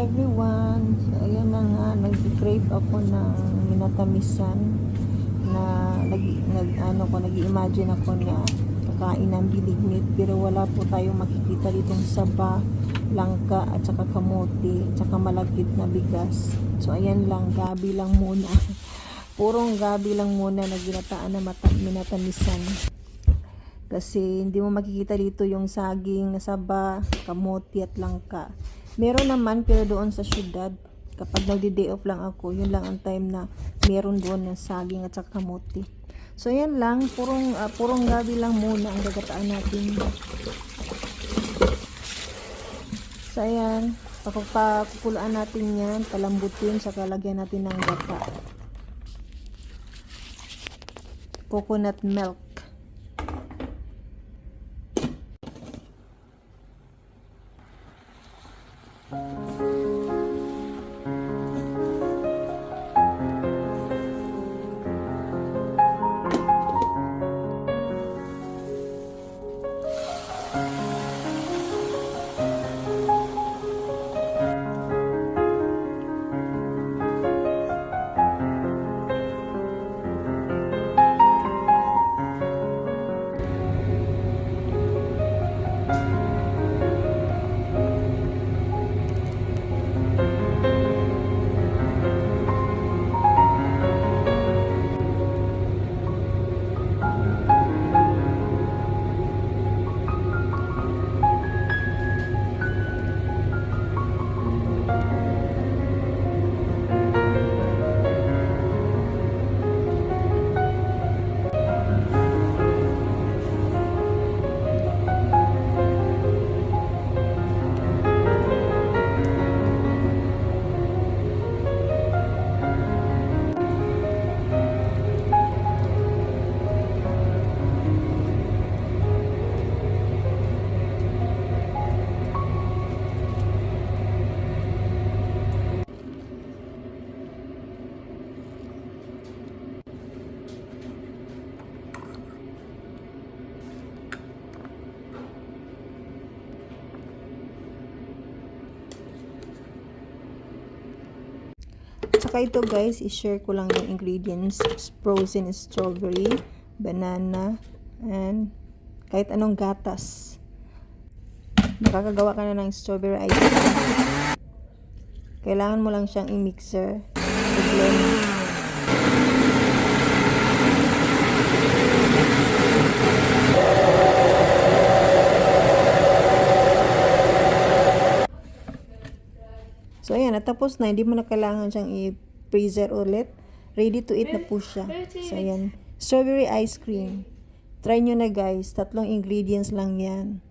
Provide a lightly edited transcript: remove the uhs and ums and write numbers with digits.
everyone! So, ayan na nga, nag-crave ako ng minatamisan na nag-imagine ako na kakain ng biligmit, pero wala po tayong makikita ditong saba, langka, at saka kamote, at saka malagkit na bigas. So, ayan lang, gabi lang muna. Purong gabi lang muna na ginataan na minatamisan. Kasi hindi mo makikita dito yung saging na saba, kamote, at langka. Meron naman, pero doon sa syudad, kapag nagdi-day off lang ako, yun lang ang time na meron doon ng saging at saka kamote. So, yan lang. Purong gabi lang muna ang gagataan natin. So, ayan. Pakukulaan natin yan. Palambutin. Saka lagyan natin ng gata. Coconut milk. Saka ito guys, i-share ko lang yung ingredients. Frozen strawberry, banana, and kahit anong gatas. Makakagawa ka na ng strawberry ice cream. Kailangan mo lang siyang i-mixer. I-blend. So, ayan, natapos na. Hindi mo na kailangan siyang i-freezer ulit. Ready to eat na po siya. So, ayan. Strawberry ice cream. Try nyo na guys. 3 ingredients lang yan.